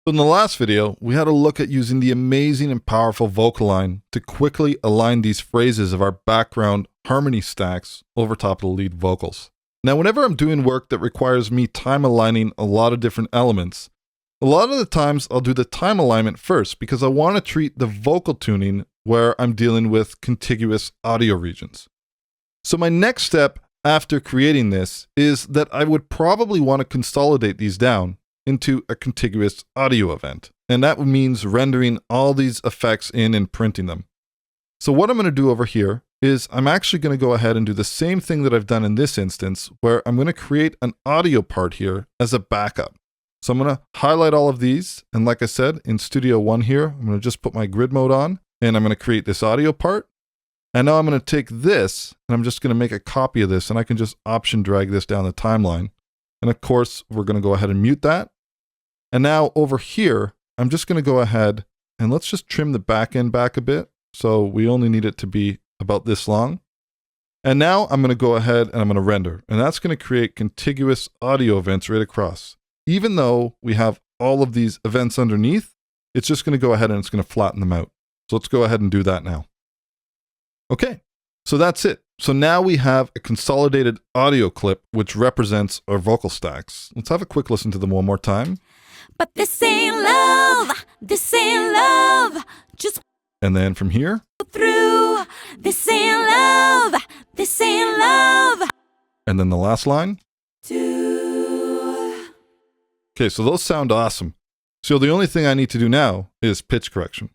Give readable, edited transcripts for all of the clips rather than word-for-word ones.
So in the last video, we had a look at using the amazing and powerful VocAlign to quickly align these phrases of our background harmony stacks over top of the lead vocals. Now, whenever I'm doing work that requires me time aligning a lot of different elements, a lot of the times I'll do the time alignment first because I want to treat the vocal tuning where I'm dealing with contiguous audio regions. So my next step after creating this is that I would probably want to consolidate these down into a contiguous audio event. And that means rendering all these effects in and printing them. So what I'm going to do over here is I'm actually going to go ahead and do the same thing that I've done in this instance, where I'm going to create an audio part here as a backup. So I'm going to highlight all of these. And like I said, in Studio One here, I'm going to just put my grid mode on and I'm going to create this audio part. And now I'm going to take this and I'm just going to make a copy of this and I can just option drag this down the timeline. And of course, we're going to go ahead and mute that. And now over here, I'm just going to go ahead and let's just trim the back end back a bit. So we only need it to be about this long. And now I'm going to go ahead and I'm going to render. And that's going to create contiguous audio events right across. Even though we have all of these events underneath, it's just going to go ahead and it's going to flatten them out. So let's go ahead and do that now. Okay, so that's it. So now we have a consolidated audio clip which represents our vocal stacks. Let's have a quick listen to them one more time. But this ain't love, this ain't love, just And then from here. go through. This ain't love, this ain't love. And then the last line. Two. Okay, so those sound awesome. So the only thing I need to do now is pitch correction.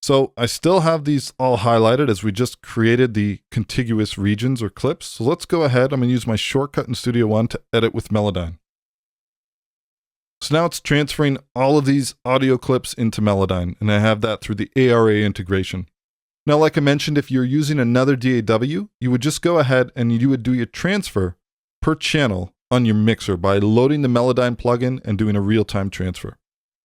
So I still have these all highlighted as we just created the contiguous regions or clips. So let's go ahead. I'm going to use my shortcut in Studio One to edit with Melodyne. So now it's transferring all of these audio clips into Melodyne, and I have that through the ARA integration. Now, like I mentioned, if you're using another DAW, you would just go ahead and you would do your transfer per channel on your mixer by loading the Melodyne plugin and doing a real-time transfer.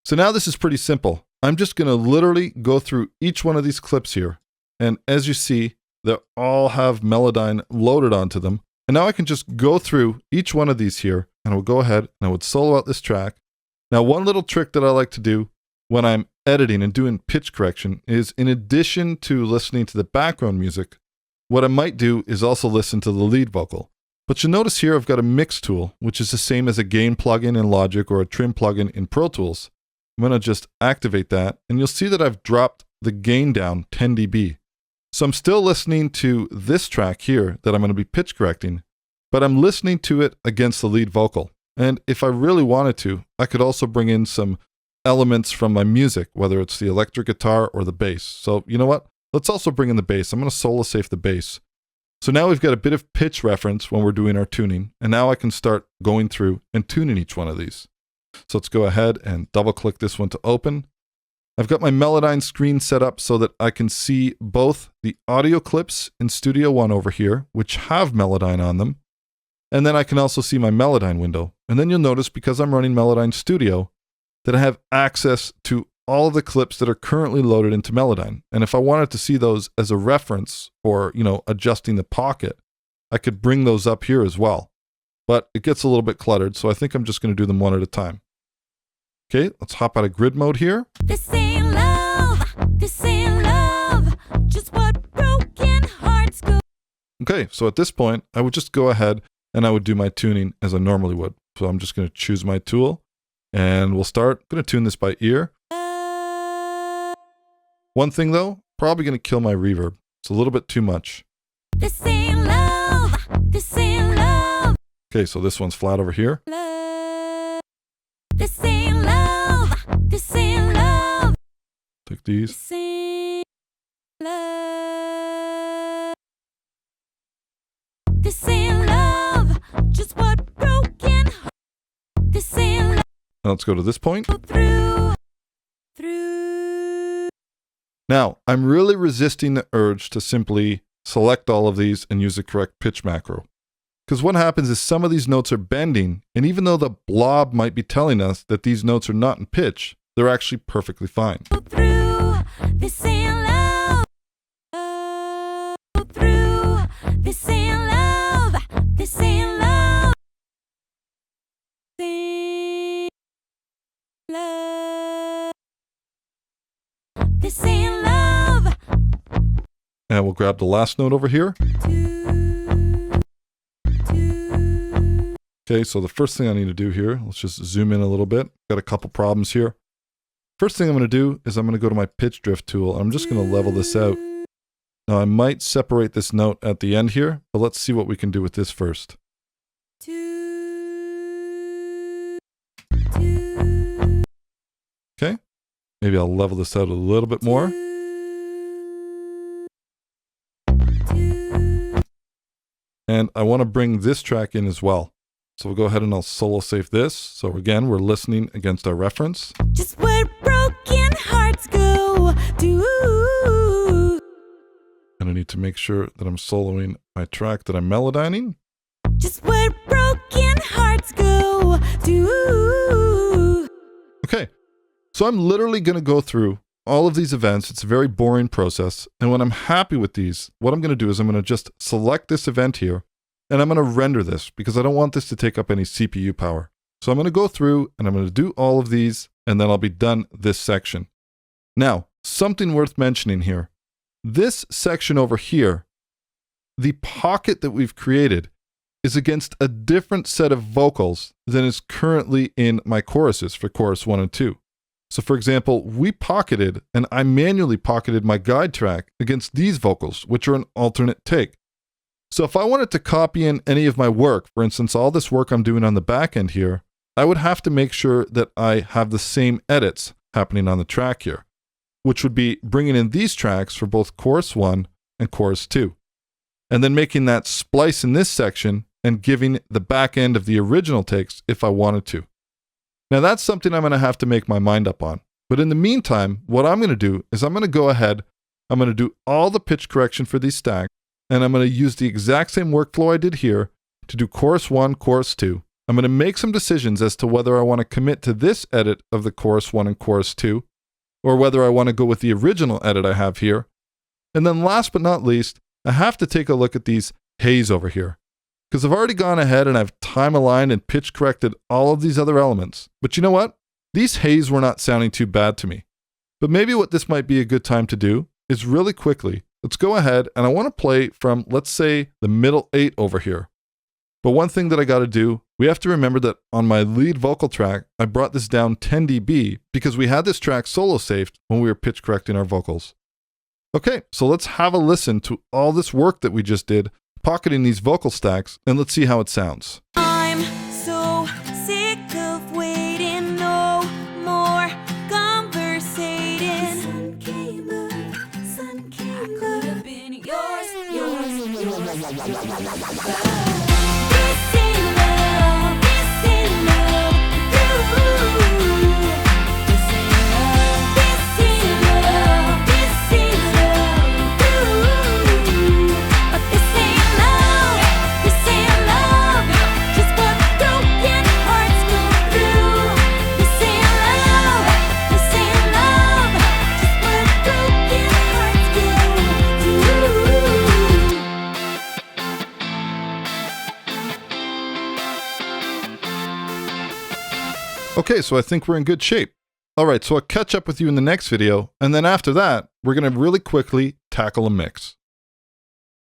So now this is pretty simple. I'm just going to literally go through each one of these clips here. And as you see, they all have Melodyne loaded onto them. And now I can just go through each one of these here, and I will go ahead and I would solo out this track. Now, one little trick that I like to do when I'm editing and doing pitch correction is, in addition to listening to the background music, what I might do is also listen to the lead vocal. But you'll notice here I've got a mix tool, which is the same as a gain plugin in Logic or a trim plugin in Pro Tools. I'm going to just activate that, and you'll see that I've dropped the gain down 10 dB. So I'm still listening to this track here that I'm going to be pitch correcting, but I'm listening to it against the lead vocal. And if I really wanted to, I could also bring in some elements from my music, whether it's the electric guitar or the bass. So you know what? Let's also bring in the bass. I'm going to solo safe the bass. So now we've got a bit of pitch reference when we're doing our tuning. And now I can start going through and tuning each one of these. So let's go ahead and double click this one to open. I've got my Melodyne screen set up so that I can see both the audio clips in Studio One over here, which have Melodyne on them. And then I can also see my Melodyne window. And then you'll notice, because I'm running Melodyne Studio, that I have access to all of the clips that are currently loaded into Melodyne. And if I wanted to see those as a reference or, adjusting the pocket, I could bring those up here as well. But it gets a little bit cluttered, so I think I'm just going to do them one at a time. Okay, let's hop out of grid mode here. This ain't love, this ain't love, just what broken hearts go. Okay, so at this point, I would just go ahead and I would do my tuning as I normally would. So I'm just going to choose my tool and we'll start. I'm going to tune this by ear. One thing though, probably going to kill my reverb. It's a little bit too much. This ain't love, this ain't love. Okay, so this one's flat over here. This ain't love, this ain't love. Take these. This ain't love. This ain't love, just what broken heart. This ain't love. Now let's go to this point. Through. Now, I'm really resisting the urge to simply select all of these and use the correct pitch macro. Because what happens is some of these notes are bending, and even though the blob might be telling us that these notes are not in pitch, they're actually perfectly fine. Through. This ain't love. Through. This ain't love. This ain't love. This ain't love. This ain't love. And we'll grab the last note over here. Okay, so the first thing I need to do here, let's just zoom in a little bit. Got a couple problems here. First thing I'm going to do is I'm going to go to my pitch drift tool. I'm just going to level this out. Now I might separate this note at the end here, but let's see what we can do with this first. Okay, maybe I'll level this out a little bit more. And I want to bring this track in as well. So we'll go ahead and I'll solo save this. So again, we're listening against our reference. Just what broken hearts go do. And I need to make sure that I'm soloing my track that I'm melodining. Just what broken hearts go do. Okay, so I'm literally going to go through all of these events. It's a very boring process. And when I'm happy with these, what I'm going to do is I'm going to just select this event here. And I'm going to render this because I don't want this to take up any CPU power. So I'm going to go through and I'm going to do all of these and then I'll be done this section. Now, something worth mentioning here. This section over here, the pocket that we've created is against a different set of vocals than is currently in my choruses for chorus 1 and 2. So for example, we pocketed and I manually pocketed my guide track against these vocals, which are an alternate take. So if I wanted to copy in any of my work, for instance, all this work I'm doing on the back end here, I would have to make sure that I have the same edits happening on the track here, which would be bringing in these tracks for both chorus 1 and chorus 2, and then making that splice in this section and giving the back end of the original takes if I wanted to. Now that's something I'm going to have to make my mind up on. But in the meantime, what I'm going to do is I'm going to go ahead, I'm going to do all the pitch correction for these stacks, and I'm going to use the exact same workflow I did here to do chorus 1, chorus 2. I'm going to make some decisions as to whether I want to commit to this edit of the chorus 1 and chorus 2, or whether I want to go with the original edit I have here. And then last but not least, I have to take a look at these haze over here. Because I've already gone ahead and I've time aligned and pitch corrected all of these other elements. But you know what? These haze were not sounding too bad to me. But maybe what this might be a good time to do is really quickly, let's go ahead and I want to play from, let's say, the middle 8 over here. But one thing that I got to do, we have to remember that on my lead vocal track, I brought this down 10 dB because we had this track solo saved when we were pitch correcting our vocals. Okay, so let's have a listen to all this work that we just did, pocketing these vocal stacks, and let's see how it sounds. I'm so sick of waiting, no more conversating. Sun came up, I could have been yours. This ain't love, this ain't love, you. This ain't love, this ain't love, this ain't love, you. But this ain't love, just what broken hearts go through. This ain't love, just what broken hearts go through. Okay, so I think we're in good shape. All right, so I'll catch up with you in the next video, and then after that, we're going to really quickly tackle a mix.